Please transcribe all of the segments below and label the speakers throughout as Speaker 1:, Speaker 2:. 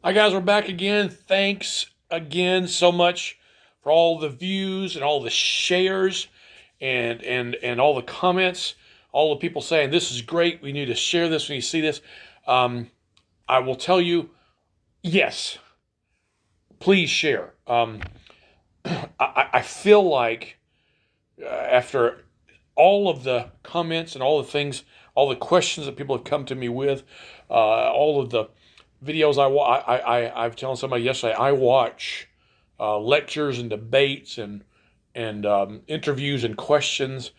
Speaker 1: Hi guys, we're back again. Thanks again so much for all the views and all the shares and all the comments, all the people saying this is great. We need to share this. We need to see this. I will tell you, yes, please share. I feel like after all of the comments and all the things, all the questions that people have come to me with, all of the videos I was telling somebody yesterday, I watch lectures and debates and interviews and questions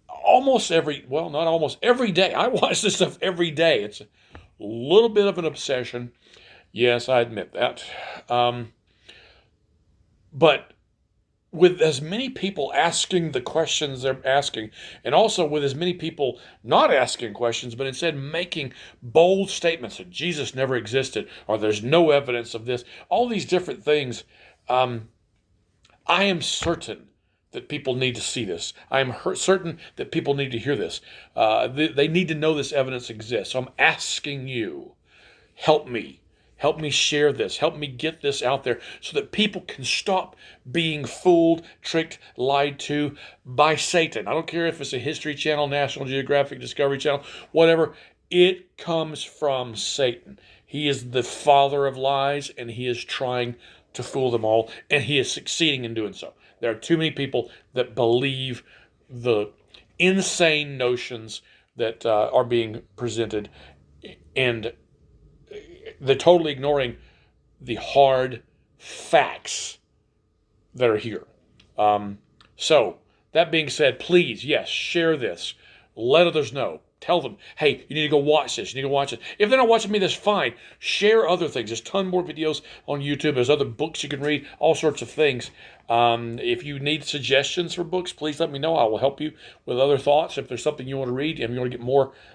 Speaker 1: almost not almost every day. I watch this stuff every day. It's a little bit of an obsession. Yes, I admit that. But with as many people asking the questions they're asking, and also with as many people not asking questions, but instead making bold statements that Jesus never existed, or there's no evidence of this, all these different things, I am certain that people need to see this. I am certain that people need to hear this. They need to know this evidence exists. So I'm asking you, help me. Help me share this. Help me get this out there so that people can stop being fooled, tricked, lied to by Satan. I don't care if it's a History Channel, National Geographic, Discovery Channel, whatever. It comes from Satan. He is the father of lies, and he is trying to fool them all, and he is succeeding in doing so. There are too many people that believe the insane notions that are being presented, and they're totally ignoring the hard facts that are here. So, that being said, please, yes, share this. Let others know. Tell them, hey, you need to go watch this. You need to watch it. If they're not watching me, that's fine. Share other things. There's a ton more videos on YouTube. There's other books you can read, all sorts of things. If you need suggestions for books, please let me know. I will help you with other thoughts. If there's something you want to read and you want to get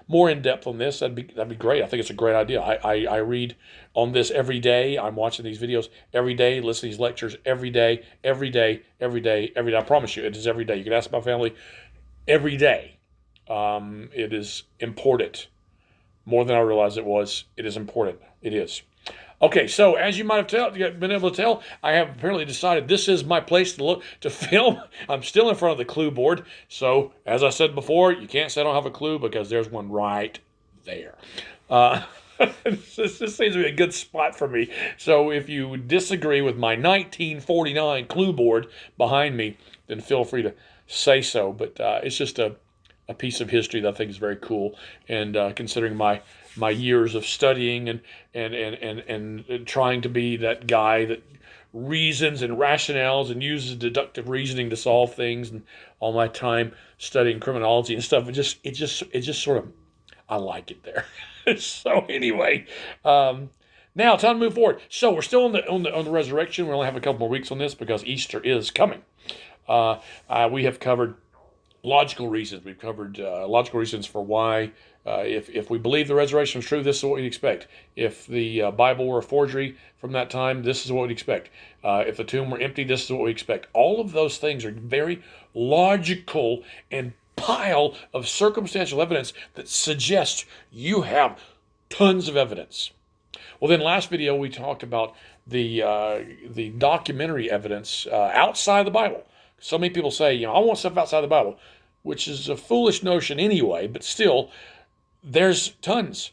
Speaker 1: more in depth on this, that'd be great. I think it's a great idea. I read on this every day. I'm watching these videos every day, listening to these lectures every day, every day, every day, every day. I promise you, it is every day. You can ask my family every day. It is important. More than I realized it was. It is important. It is. Okay, so as you might have been able to tell, I have apparently decided this is my place to film. I'm still in front of the clue board. So, as I said before, you can't say I don't have a clue because there's one right there. This seems to be a good spot for me. So if you disagree with my 1949 clue board behind me, then feel free to say so. But it's just a piece of history that I think is very cool, and considering my years of studying and trying to be that guy that reasons and rationales and uses deductive reasoning to solve things, and all my time studying criminology and stuff, it just sort of, I like it there. So anyway, now time to move forward. So we're still on the resurrection. We only have a couple more weeks on this because Easter is coming. We have covered logical reasons. We've covered logical reasons for why, if we believe the resurrection is true, this is what we'd expect. If the Bible were a forgery from that time, this is what we'd expect. If the tomb were empty, this is what we expect. All of those things are very logical and pile of circumstantial evidence that suggests you have tons of evidence. Well, then last video we talked about the documentary evidence outside the Bible. So many people say, I want stuff outside the Bible, which is a foolish notion anyway, but still, there's tons.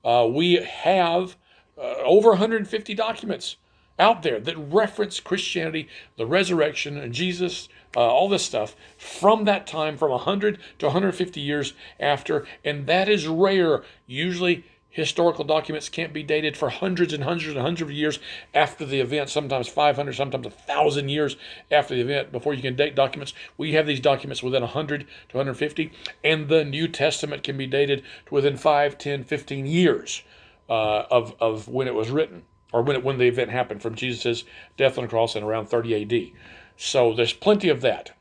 Speaker 1: We have over 150 documents out there that reference Christianity, the resurrection, and Jesus, all this stuff from that time, from 100 to 150 years after, and that is rare. Usually, historical documents can't be dated for hundreds and hundreds and hundreds of years after the event, sometimes 500, sometimes 1,000 years after the event before you can date documents. We have these documents within 100 to 150, and the New Testament can be dated to within 5, 10, 15 years of when it was written, or when the event happened, from Jesus' death on the cross in around 30 AD. So there's plenty of that.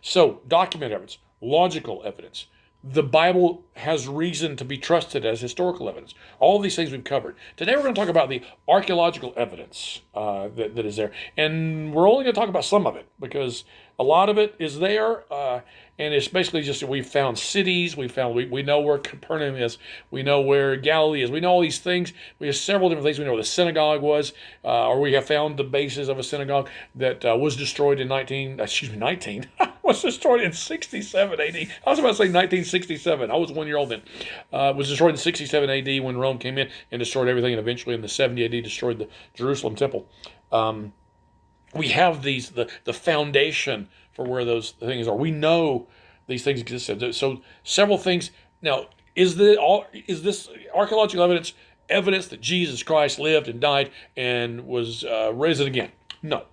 Speaker 1: So document evidence, logical evidence. the Bible has reason to be trusted as historical evidence. All of these things we've covered. Today we're going to talk about the archaeological evidence that is there. And we're only going to talk about some of it because a lot of it is there. And it's basically just that we've found cities. We know where Capernaum is. We know where Galilee is. We know all these things. We have several different things. We know where the synagogue was, or we have found the basis of a synagogue that was destroyed in 19 was destroyed in 67 AD. I was about to say 1967. I was 1 year old then. Was destroyed in 67 AD when Rome came in and destroyed everything, and eventually in the 70 AD destroyed the Jerusalem temple. We have the foundation for where those things are. We know these things existed. So several things. Now, is this archaeological evidence that Jesus Christ lived and died and was risen again? No,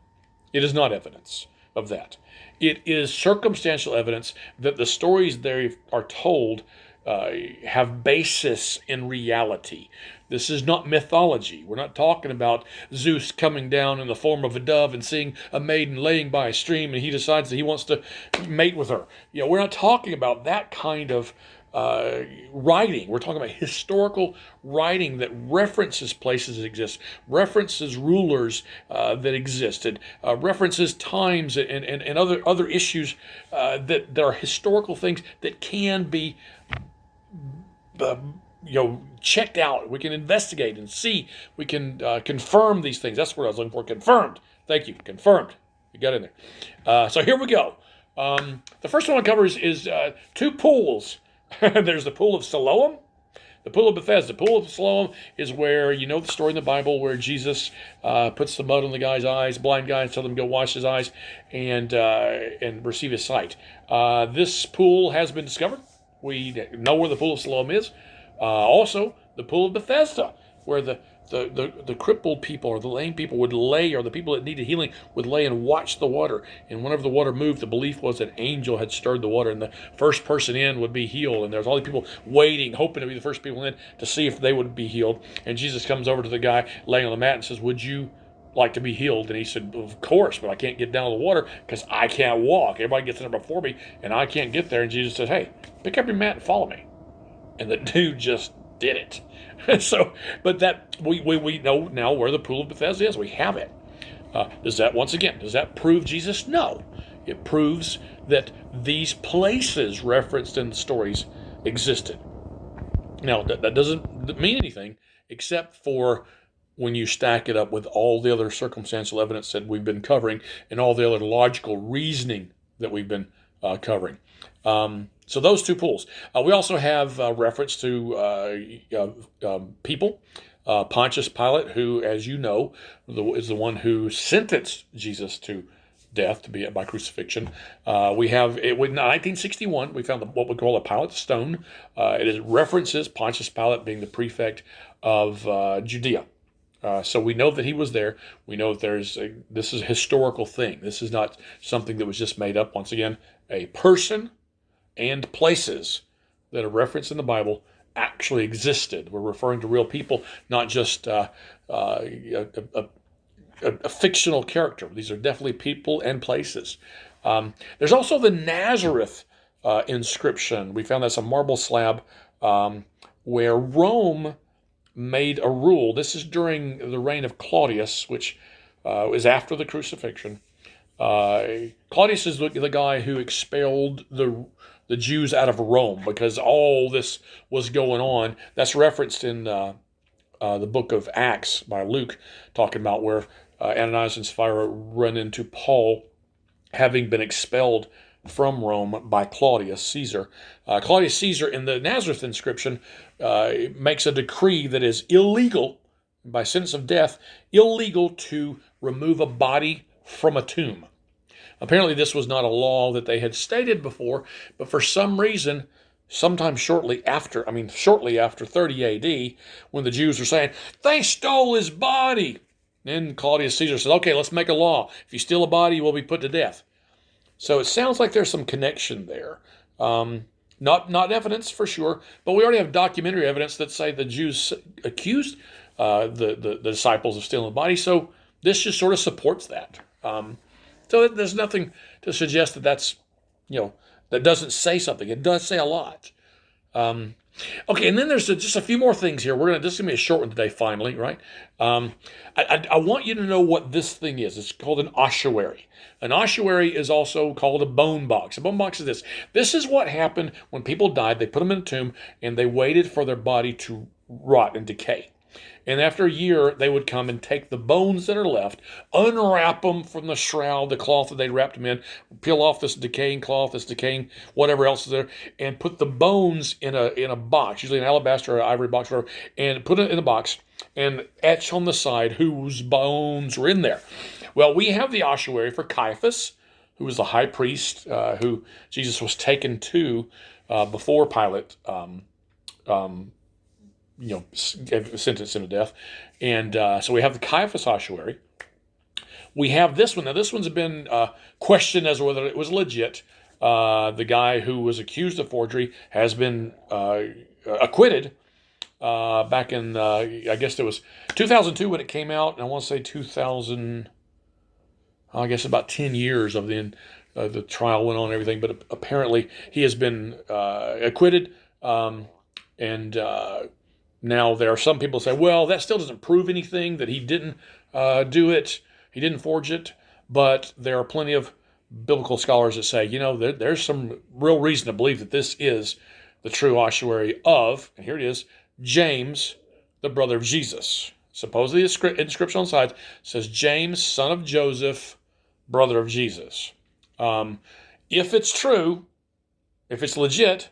Speaker 1: it is not evidence of that. It is circumstantial evidence that the stories there are told have basis in reality. This is not mythology. We're not talking about Zeus coming down in the form of a dove and seeing a maiden laying by a stream and he decides that he wants to mate with her. We're not talking about that kind of writing. We're talking about historical writing that references places that exist, references rulers that existed, references times and other issues that are historical things that can be checked out. We can investigate and see. We can confirm these things. That's what I was looking for. Confirmed. Thank you. Confirmed. You got in there. So here we go. The first one I cover is two pools. There's the pool of Siloam, the pool of Bethesda. The pool of Siloam is where, you know the story in the Bible where Jesus puts the mud on the guy's eyes, blind guy, and tells him to go wash his eyes and receive his sight. This pool has been discovered. We know where the pool of Siloam is. Also, the pool of Bethesda, where the crippled people or the lame people would lay, or the people that needed healing would lay and watch the water. And whenever the water moved, the belief was that an angel had stirred the water, and the first person in would be healed. And there's all these people waiting, hoping to be the first people in to see if they would be healed. And Jesus comes over to the guy laying on the mat and says, "Would you like to be healed?" And he said, "Of course, but I can't get down to the water because I can't walk. Everybody gets in there before me, and I can't get there." And Jesus said, "Hey, pick up your mat and follow me." And the dude just did it. So, but that we know now where the pool of Bethesda is. We have it. Does that prove Jesus? No. It proves that these places referenced in the stories existed. Now, that doesn't mean anything except for when you stack it up with all the other circumstantial evidence that we've been covering and all the other logical reasoning that we've been covering. So those two pools. We also have reference to people. Pontius Pilate, who, as you know, is the one who sentenced Jesus to death, to be by crucifixion. We have, in 1961, we found what we call a Pilate's stone. It references Pontius Pilate being the prefect of Judea. So we know that he was there. We know that this is a historical thing. This is not something that was just made up. Once again, a person and places that are referenced in the Bible actually existed. We're referring to real people, not just a fictional character. These are definitely people and places. There's also the Nazareth inscription. We found that's a marble slab where Rome made a rule. This is during the reign of Claudius, which is after the crucifixion. Claudius is the guy who expelled the Jews out of Rome because all this was going on. That's referenced in the book of Acts by Luke, talking about where Ananias and Sapphira run into Paul having been expelled from Rome by Claudius Caesar. Claudius Caesar, in the Nazareth inscription, makes a decree that is illegal, by sentence of death, illegal to remove a body from a tomb. Apparently this was not a law that they had stated before, but for some reason, shortly after 30 AD, when the Jews were saying, "They stole his body," then Claudius Caesar said, "Okay, let's make a law. If you steal a body, you will be put to death." So it sounds like there's some connection there. Not evidence for sure, but we already have documentary evidence that say the Jews accused the disciples of stealing the body. So this just sort of supports that. So there's nothing to suggest that that doesn't say something. It does say a lot. Okay, and then there's just a few more things here. This is gonna be a short one today, finally, right? Um, I want you to know what this thing is. It's called an ossuary. An ossuary is also called a bone box. A bone box is this. This is what happened when people died. They put them in a tomb and they waited for their body to rot and decay. And after a year, they would come and take the bones that are left, unwrap them from the shroud, the cloth that they wrapped them in, peel off this decaying cloth, this decaying whatever else is there, and put the bones in a box, usually an alabaster or ivory box, or whatever, and put it in a box and etch on the side whose bones were in there. Well, we have the ossuary for Caiaphas, who was the high priest who Jesus was taken to before Pilate. Sentenced him to death. And so we have the Caiaphas ossuary. We have this one. Now, this one's been questioned as to whether it was legit. The guy who was accused of forgery has been acquitted back in, I guess it was 2002 when it came out. And I want to say 2000, I guess about 10 years of the trial went on and everything. But apparently he has been acquitted. And now, there are some people who say, well, that still doesn't prove anything, that he didn't do it, he didn't forge it. But there are plenty of biblical scholars that say, there's some real reason to believe that this is the true ossuary of, and here it is, James, the brother of Jesus. Supposedly, the inscription on the side says, James, son of Joseph, brother of Jesus. If it's true, if it's legit,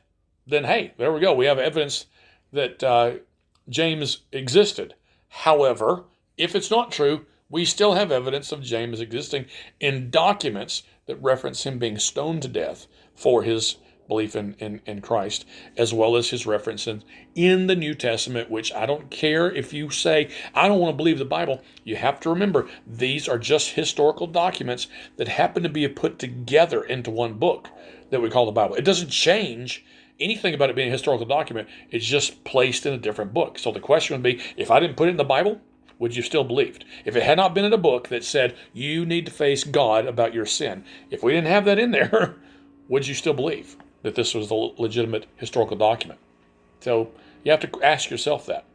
Speaker 1: then hey, there we go. We have evidence that James existed. However, if it's not true, we still have evidence of James existing in documents that reference him being stoned to death for his belief in Christ, as well as his references in the New Testament, which I don't care if you say, I don't want to believe the Bible. You have to remember, these are just historical documents that happen to be put together into one book that we call the Bible. It doesn't change anything about it being a historical document. It's just placed in a different book. So the question would be, if I didn't put it in the Bible, would you still believed? If it had not been in a book that said you need to face God about your sin, if we didn't have that in there, would you still believe that this was a legitimate historical document? So you have to ask yourself that.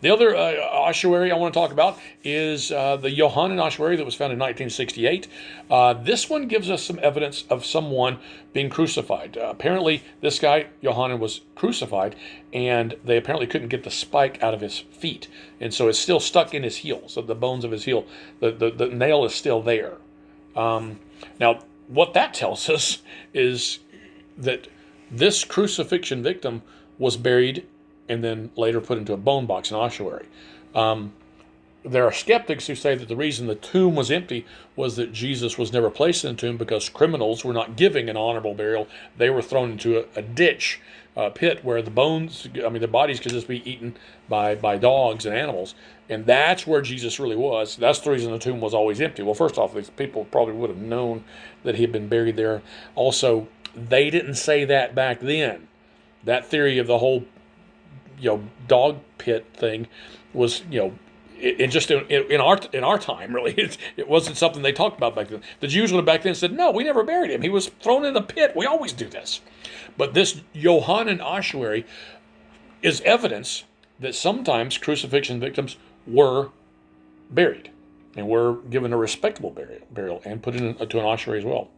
Speaker 1: The other ossuary I want to talk about is the Johannine ossuary that was found in 1968. This one gives us some evidence of someone being crucified. Apparently, this guy, Johannine, was crucified, and they apparently couldn't get the spike out of his feet. And so it's still stuck in his heel, so the bones of his heel, the nail is still there. Now, what that tells us is that this crucifixion victim was buried and then later put into a bone box, an ossuary. There are skeptics who say that the reason the tomb was empty was that Jesus was never placed in the tomb because criminals were not giving an honorable burial. They were thrown into a ditch, a pit where their bodies could just be eaten by dogs and animals. And that's where Jesus really was. That's the reason the tomb was always empty. Well, first off, these people probably would have known that he had been buried there. Also, they didn't say that back then. That theory of the whole dog pit thing was, in our time, really, it wasn't something they talked about back then. The Jews would have back then said, no, we never buried him. He was thrown in a pit. We always do this. But this Johannine ossuary is evidence that sometimes crucifixion victims were buried and were given a respectable burial and put into an ossuary as well.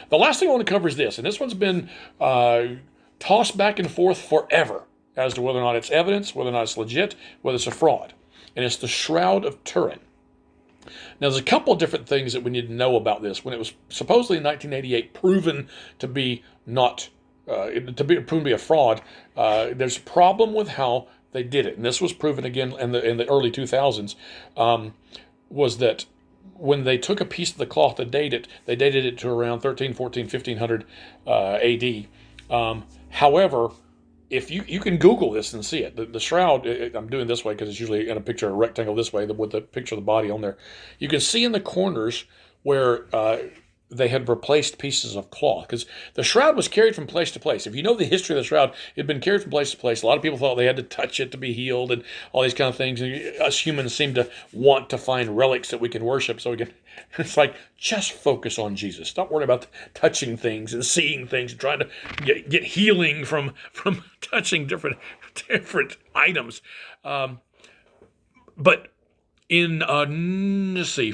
Speaker 1: The last thing I want to cover is this, and this one's been tossed back and forth forever as to whether or not it's evidence, whether or not it's legit, whether it's a fraud. And it's the Shroud of Turin. Now, there's a couple of different things that we need to know about this. When it was supposedly in 1988 proven to be proven to be a fraud, there's a problem with how they did it. And this was proven again in the early 2000s, was that when they took a piece of the cloth to date it, they dated it to around 13, 14, 1500 AD. However, if you can Google this and see it, the shroud, I'm doing this way because it's usually in a picture, a rectangle this way with the picture of the body on there. You can see in the corners where they had replaced pieces of cloth because the shroud was carried from place to place. If you know the history of the shroud, it had been carried from place to place. A lot of people thought they had to touch it to be healed and all these kind of things. And us humans seem to want to find relics that we can worship so we can. It's like, just focus on Jesus. Stop worrying about touching things and seeing things and trying to get healing from touching different items. But in let's see,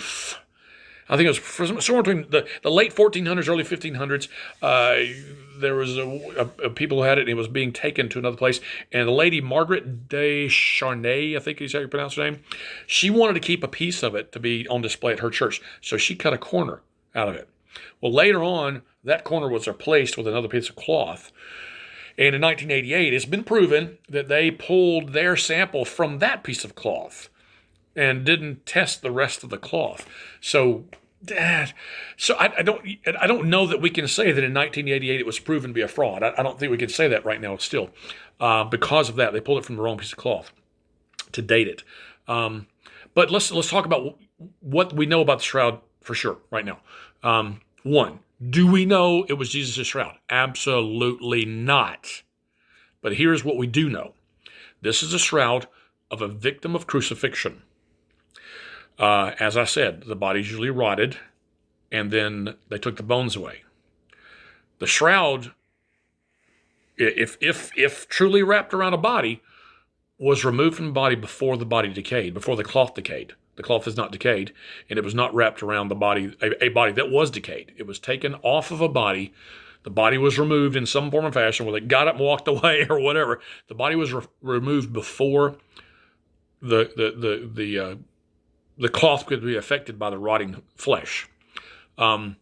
Speaker 1: I think it was somewhere between the late 1400s, early 1500s. There was a people who had it, and it was being taken to another place. And the lady Margaret de Charnay, I think is how you pronounce her name, she wanted to keep a piece of it to be on display at her church, so she cut a corner out of it. Well, later on, that corner was replaced with another piece of cloth. And in 1988, it's been proven that they pulled their sample from that piece of cloth and didn't test the rest of the cloth. So I don't know that we can say that in 1988 it was proven to be a fraud. I don't think we can say that right now still. Because of that, they pulled it from the wrong piece of cloth to date it. But let's talk about what we know about the shroud for sure right now. One, do we know it was Jesus' shroud? Absolutely not. But here's what we do know. This is a shroud of a victim of crucifixion. As I said, the body's usually rotted, and then they took the bones away. The shroud, if truly wrapped around a body, was removed from the body before the body decayed, before the cloth decayed. The cloth is not decayed, and it was not wrapped around the body, a body that was decayed. It was taken off of a body. The body was removed in some form or fashion, whether it got up and walked away or whatever. The body was removed before the cloth could be affected by the rotting flesh. On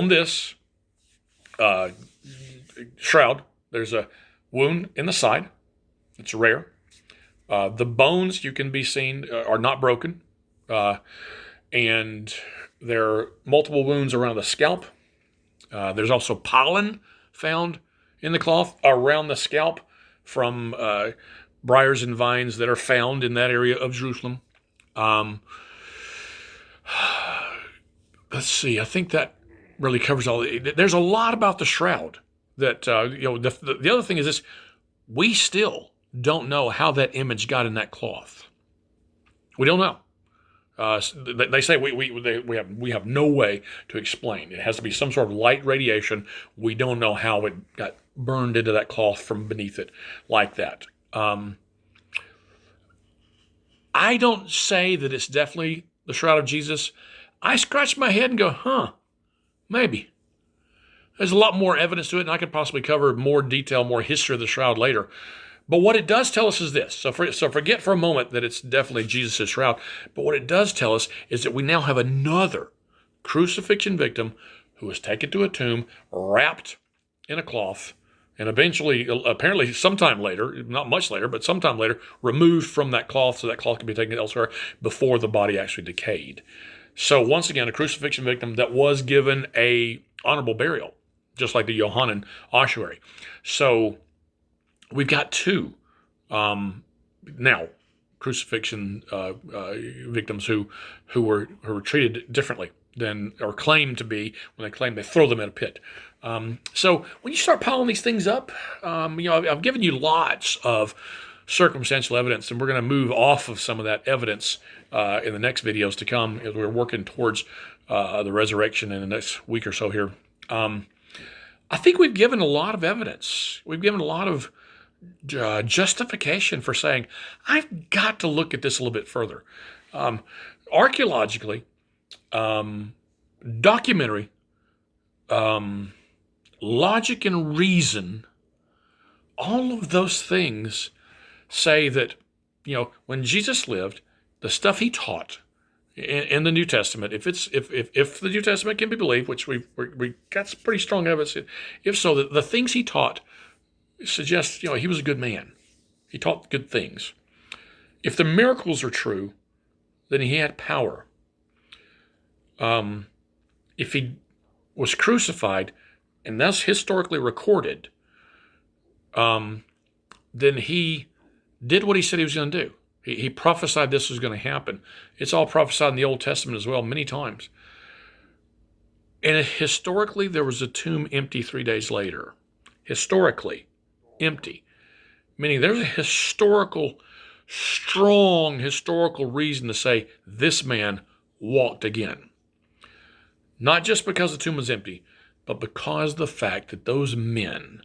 Speaker 1: this shroud, there's a wound in the side. It's rare. The bones you can be seen are not broken. And there are multiple wounds around the scalp. There's also pollen found in the cloth around the scalp from briars and vines that are found in that area of Jerusalem. Let's see. I think that really covers all. There's a lot about the shroud that The other thing is this: we still don't know how that image got in that cloth. We don't know. They say we have no way to explain. It has to be some sort of light radiation. We don't know how it got burned into that cloth from beneath it like that. I don't say that it's definitely the shroud of Jesus. I scratch my head and go, maybe. There's a lot more evidence to it, and I could possibly cover more detail, more history of the shroud later. But what it does tell us is this. So forget for a moment that it's definitely Jesus' shroud. But what it does tell us is that we now have another crucifixion victim who was taken to a tomb, wrapped in a cloth, and eventually, apparently sometime later, not much later, but sometime later, removed from that cloth so that cloth could be taken elsewhere before the body actually decayed. So once again, a crucifixion victim that was given a honorable burial, just like the Johannan ossuary. So we've got two now crucifixion victims who were treated differently than, or claimed to be, when they throw them in a pit. So when you start piling these things up, I've given you lots of circumstantial evidence, and we're going to move off of some of that evidence in the next videos to come as we're working towards the resurrection in the next week or so here. I think we've given a lot of evidence. We've given a lot of justification for saying, I've got to look at this a little bit further. Archaeologically, documentary, logic and reason, all of those things say that, when Jesus lived, the stuff he taught in the New Testament, if the New Testament can be believed, which we got some pretty strong evidence, if so, the things he taught suggest, he was a good man. He taught good things. If the miracles are true, then he had power. If he was crucified, and that's historically recorded, then he did what he said he was going to do. He prophesied this was going to happen. It's all prophesied in the Old Testament as well, many times. And historically, there was a tomb empty 3 days later. Historically, empty. Meaning there's a strong historical reason to say this man walked again. Not just because the tomb was empty, but because the fact that those men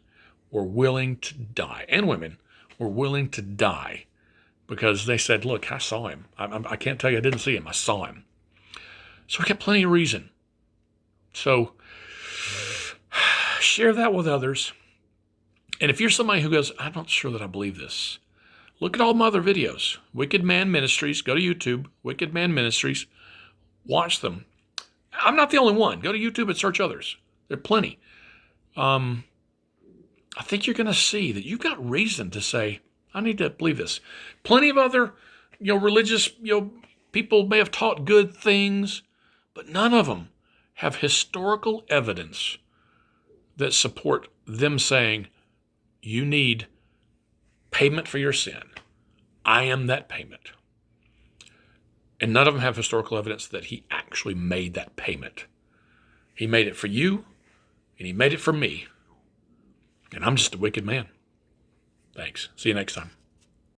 Speaker 1: were willing to die, and women were willing to die, because they said, look, I saw him. I can't tell you I didn't see him. I saw him. So we got plenty of reason. So share that with others. And if you're somebody who goes, I'm not sure that I believe this, look at all my other videos. Wicked Man Ministries. Go to YouTube, Wicked Man Ministries. Watch them. I'm not the only one. Go to YouTube and search others. There are plenty. I think you're going to see that you've got reason to say, I need to believe this. Plenty of other, religious, people may have taught good things, but none of them have historical evidence that support them saying, you need payment for your sin. I am that payment. And none of them have historical evidence that he actually made that payment. He made it for you, and he made it for me. And I'm just a wicked man. Thanks. See you next time.